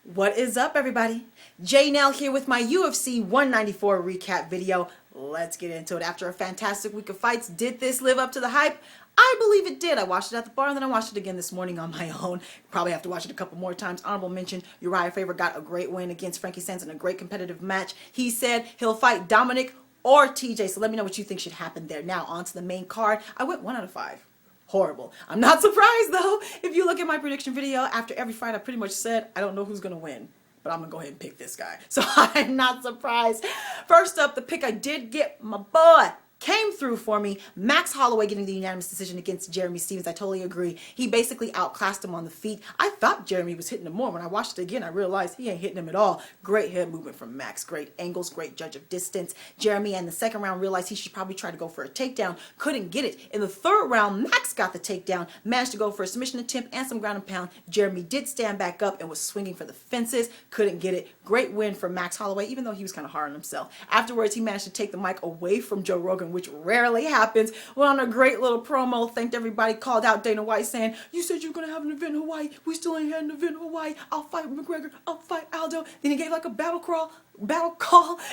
What is up, everybody? J Nell here with my UFC 194 recap video. Let's get into it. After a fantastic week of fights, did this live up to the hype? I believe it did. I watched it at the bar and then I watched it again this morning on my own. Probably have to watch it a couple more times. Honorable mention, Uriah Faber got a great win against Frankie Sands in a great competitive match. He said he'll fight Dominic or TJ, so let me know what you think should happen there. Now, on to the main card. I went 1 out of 5. Horrible. I'm not surprised though. If you look at my prediction video, after every fight I pretty much said I don't know who's gonna win, but I'm gonna go ahead and pick this guy. So I'm not surprised. First up, the pick I did get, my boy came through for me. Max Holloway getting the unanimous decision against Jeremy Stephens. I totally agree. He basically outclassed him on the feet. I thought Jeremy was hitting him more. When I watched it again, I realized he ain't hitting him at all. Great head movement from Max. Great angles, great judge of distance. Jeremy in the second round realized he should probably try to go for a takedown. Couldn't get it. In the third round, Max got the takedown. Managed to go for a submission attempt and some ground and pound. Jeremy did stand back up and was swinging for the fences. Couldn't get it. Great win for Max Holloway, even though he was kind of hard on himself. Afterwards, he managed to take the mic away from Joe Rogan, which rarely happens. Went on a great little promo, thanked everybody, called out Dana White saying, "You said you're going to have an event in Hawaii. We still ain't had an event in Hawaii. I'll fight McGregor. I'll fight Aldo." Then he gave like a battle call.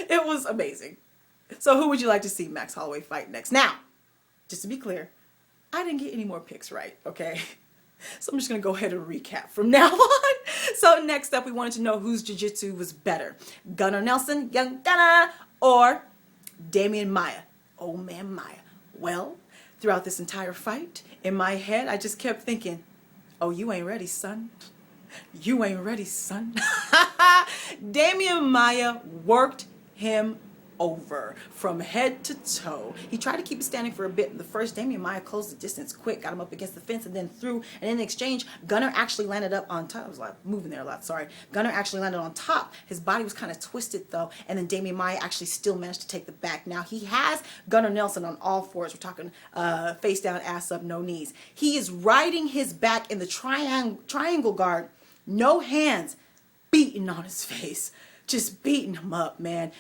It was amazing. So who would you like to see Max Holloway fight next? Now, just to be clear, I didn't get any more picks right, okay? So I'm just going to go ahead and recap from now on. So next up, we wanted to know whose jiu-jitsu was better. Gunnar Nelson, young Gunnar, or Damian Maia, old man Maia. Well, throughout this entire fight, in my head, I just kept thinking, oh, you ain't ready, son. You ain't ready, son. Damian Maia worked him over from head to toe. He tried to keep it standing for a bit. The first, Damian Maia closed the distance quick, got him up against the fence and then threw. And in exchange, Gunnar actually landed up on top. I was like moving there a lot, sorry. Gunnar actually landed on top. His body was kind of twisted though. And then Damian Maia actually still managed to take the back. Now he has Gunnar Nelson on all fours. We're talking face down, ass up, no knees. He is riding his back in the triangle guard, no hands, beating on his face. Just beating him up, man.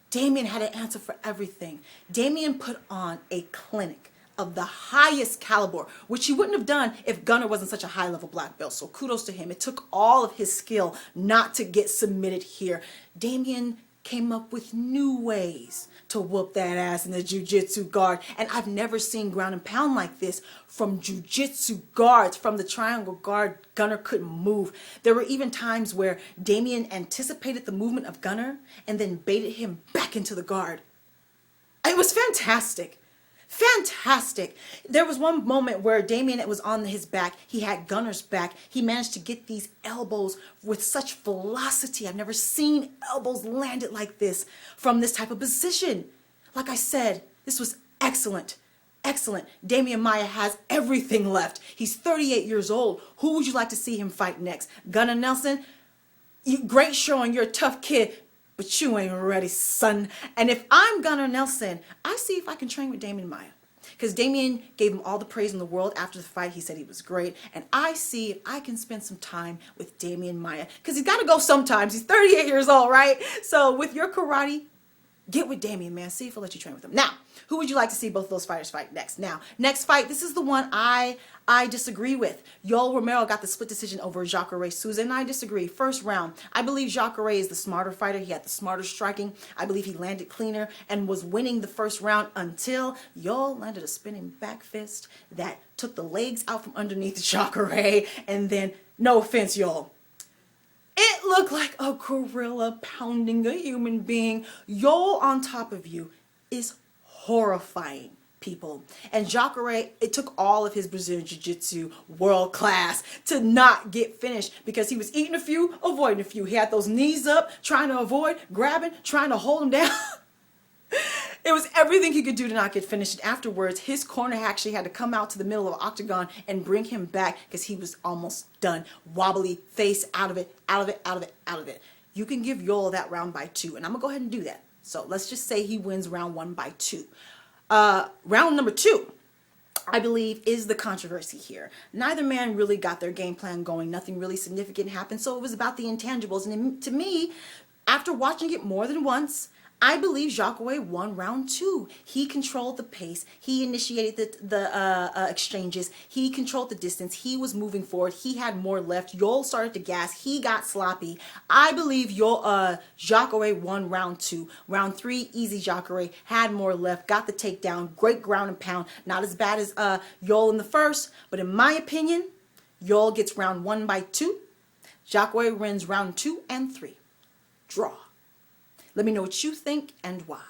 Damian had an answer for everything. Damian put on a clinic of the highest caliber, which he wouldn't have done if Gunnar wasn't such a high-level black belt. So kudos to him. It took all of his skill not to get submitted here. Damian came up with new ways to whoop that ass in the jiu-jitsu guard. And I've never seen ground and pound like this from jiu-jitsu guards. From the triangle guard, Gunnar couldn't move. There were even times where Damian anticipated the movement of Gunnar and then baited him back into the guard. It was fantastic. Fantastic. There was one moment where Damian was on his back. He had Gunnar's back. He managed to get these elbows with such velocity. I've never seen elbows landed like this from this type of position. Like I said, this was excellent. Excellent. Damian Maia has everything left. He's 38 years old. Who would you like to see him fight next? Gunnar Nelson? Great showing. You're a tough kid. But you ain't ready, son. And if I'm Gunnar Nelson, I see if I can train with Damian Maia. Because Damian gave him all the praise in the world after the fight. He said he was great. And I see if I can spend some time with Damian Maia. Because he's got to go sometimes. He's 38 years old, right? So with your karate, get with Damian, man. See if I'll let you train with him. Now, who would you like to see both of those fighters fight next? Now, next fight, this is the one I disagree with. Yoel Romero got the split decision over Jacare Souza, and I disagree. First round, I believe Jacare is the smarter fighter. He had the smarter striking. I believe he landed cleaner and was winning the first round until Yoel landed a spinning back fist that took the legs out from underneath Jacare, and then, no offense, Yoel, it looked like a gorilla pounding a human being. Yoel on top of you is horrifying, people. And Jacare, it took all of his Brazilian Jiu-Jitsu world class to not get finished because he was eating a few, avoiding a few. He had those knees up, trying to avoid, grabbing, trying to hold him down. It was everything he could do to not get finished. And afterwards, his corner actually had to come out to the middle of the octagon and bring him back because he was almost done. Wobbly face, out of it, out of it, out of it, out of it. You can give Yoel that round by 2, and I'm going to go ahead and do that. So let's just say he wins round 1 by 2. Round number 2, I believe, is the controversy here. Neither man really got their game plan going. Nothing really significant happened. So it was about the intangibles. And to me, after watching it more than once, I believe Jacare won round 2. He controlled the pace. He initiated the exchanges. He controlled the distance. He was moving forward. He had more left. Yoel started to gas. He got sloppy. I believe Jacare won round 2. Round 3, easy Jacare. Had more left. Got the takedown. Great ground and pound. Not as bad as Yoel in the first. But in my opinion, Yoel gets round 1 by 2. Jacare wins round 2 and 3. Draw. Let me know what you think and why.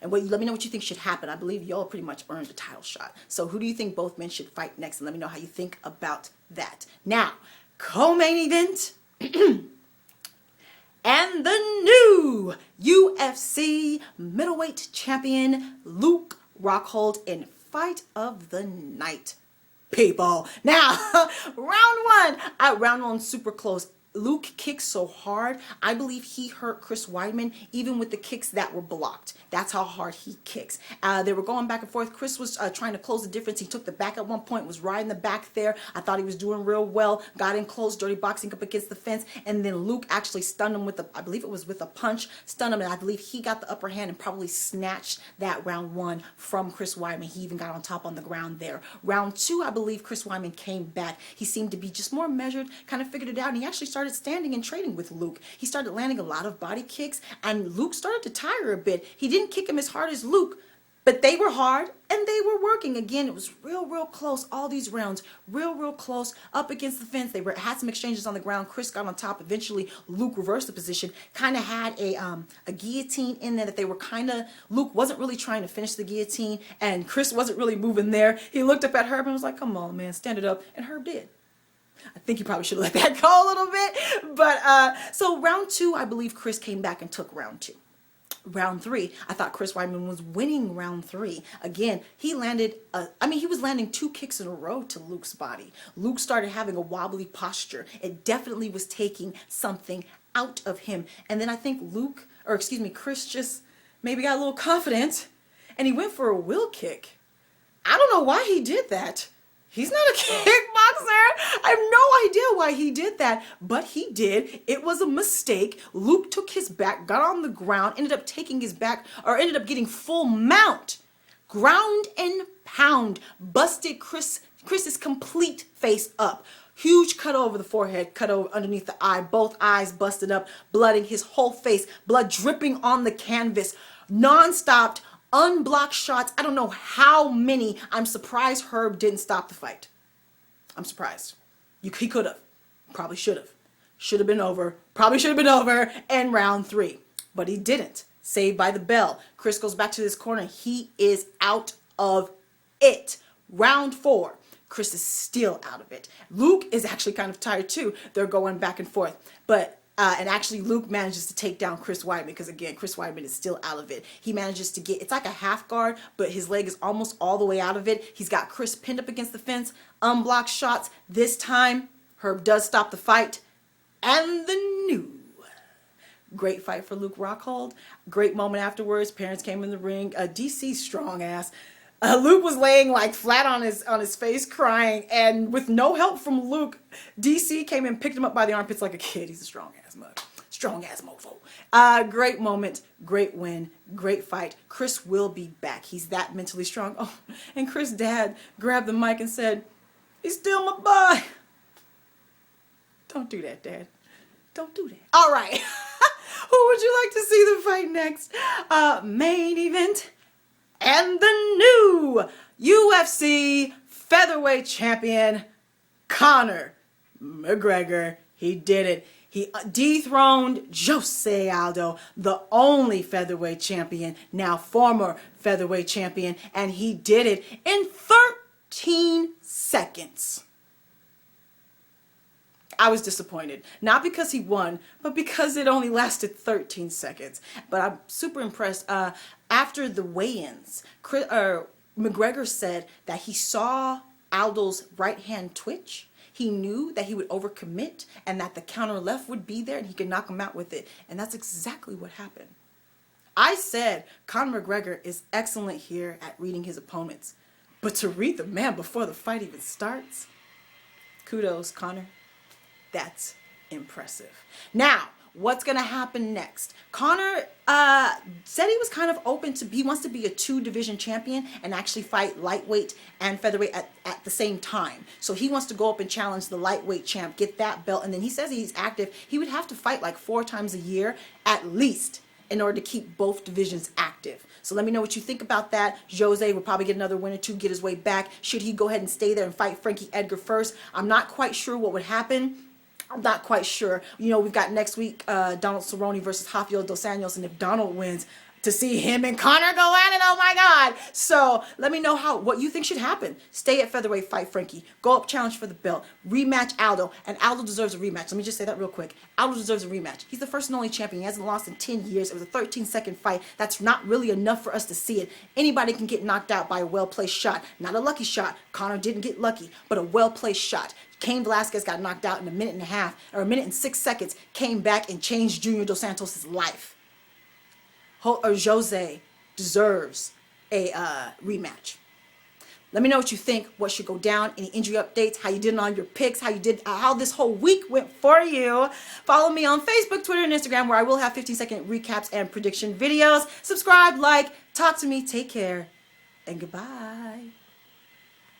And let me know what you think should happen. I believe Yoel pretty much earned a title shot. So who do you think both men should fight next? And let me know how you think about that. Now, co-main event. And the new UFC middleweight champion, Luke Rockhold, in fight of the night. People. Now, round one, super close. Luke kicked so hard, I believe he hurt Chris Weidman even with the kicks that were blocked. That's how hard he kicks. They were going back and forth. Chris was trying to close the difference. He took the back at one point, was riding the back there. I thought he was doing real well. Got in close, dirty boxing up against the fence. And then Luke actually stunned him with I believe it was with a punch, stunned him. And I believe he got the upper hand and probably snatched that round 1 from Chris Weidman. He even got on top on the ground there. Round 2, I believe Chris Weidman came back. He seemed to be just more measured, kind of figured it out. And he actually started standing and trading with Luke. He started landing a lot of body kicks, and Luke started to tire a bit. He didn't kick him as hard as Luke, but they were hard and they were working. Again, it was real close. All these rounds, real close, up against the fence. They had some exchanges on the ground. Chris got on top. Eventually, Luke reversed the position. Kind of had a guillotine in there that they were Luke wasn't really trying to finish the guillotine, and Chris wasn't really moving there. He looked up at Herb and was like, "Come on, man, stand it up." And Herb did. I think you probably should have let that go a little bit. But so round 2, I believe Chris came back and took round 2. Round 3, I thought Chris Weidman was winning round 3. Again, he landed, he was landing 2 kicks in a row to Luke's body. Luke started having a wobbly posture. It definitely was taking something out of him. And then I think Chris just maybe got a little confident and he went for a wheel kick. I don't know why he did that. He's not a kickboxer. I have no idea why he did that, but he did. It was a mistake. Luke took his back, got on the ground, ended up taking his back, or ended up getting full mount. Ground and pound. Busted Chris's complete face up. Huge cut over the forehead, cut over underneath the eye. Both eyes busted up, blooding his whole face. Blood dripping on the canvas. Non-stopped. Unblocked shots. I don't know how many. I'm surprised Herb didn't stop the fight. I'm surprised. He could have. Probably should have. Should have been over. Probably should have been over in round 3. But he didn't. Saved by the bell. Chris goes back to this corner. He is out of it. Round 4. Chris is still out of it. Luke is actually kind of tired too. They're going back and forth. And actually Luke manages to take down Chris Weidman because, again, Chris Weidman is still out of it. He manages to it's like a half guard, but his leg is almost all the way out of it. He's got Chris pinned up against the fence, unblocked shots. This time, Herb does stop the fight. And the new. Great fight for Luke Rockhold. Great moment afterwards. Parents came in the ring. DC strong ass. Luke was laying like flat on his face crying, and with no help from Luke, DC came and picked him up by the armpits like a kid. He's a strong ass mug. Strong ass mofo. Great moment, great win, great fight. Chris will be back. He's that mentally strong. Oh, and Chris' dad grabbed the mic and said, "He's still my boy." Don't do that, Dad. Don't do that. All right. Who would you like to see the fight next? Main event. And the new UFC featherweight champion, Conor McGregor. He did it. He dethroned Jose Aldo, the only featherweight champion, now former featherweight champion, and he did it in 13 seconds. I was disappointed. Not because he won, but because it only lasted 13 seconds. But I'm super impressed. After the weigh-ins, McGregor said that he saw Aldo's right hand twitch. He knew that he would overcommit and that the counter left would be there and he could knock him out with it. And that's exactly what happened. I said Conor McGregor is excellent here at reading his opponents. But to read the man before the fight even starts, kudos, Conor. That's impressive. Now, What's going to happen next? Conor said he was kind of open to, he wants to be a 2-division champion and actually fight lightweight and featherweight at the same time. So he wants to go up and challenge the lightweight champ, get that belt. And then he says he's active. He would have to fight like 4 times a year at least in order to keep both divisions active. So let me know what you think about that. Jose will probably get another win or 2, get his way back. Should he go ahead and stay there and fight Frankie Edgar first? I'm not quite sure what would happen. I'm not quite sure. You know, we've got next week Donald Cerrone versus Rafael Dos Anjos, and if Donald wins, to see him and Conor go at it, oh my God. So let me know what you think should happen. Stay at featherweight, fight Frankie. Go up, challenge for the belt. Rematch Aldo, and Aldo deserves a rematch. Let me just say that real quick. Aldo deserves a rematch. He's the first and only champion. He hasn't lost in 10 years. It was a 13-second fight. That's not really enough for us to see it. Anybody can get knocked out by a well-placed shot. Not a lucky shot. Conor didn't get lucky, but a well-placed shot. Cain Velasquez got knocked out in a minute and a half, or a minute and 6 seconds, came back and changed Junior Dos Santos' life. Jose deserves a rematch. Let me know what you think, what should go down, any injury updates, how you did on your picks, how this whole week went for you. Follow me on Facebook, Twitter, and Instagram, where I will have 15-second recaps and prediction videos. Subscribe, like, talk to me, take care, and goodbye.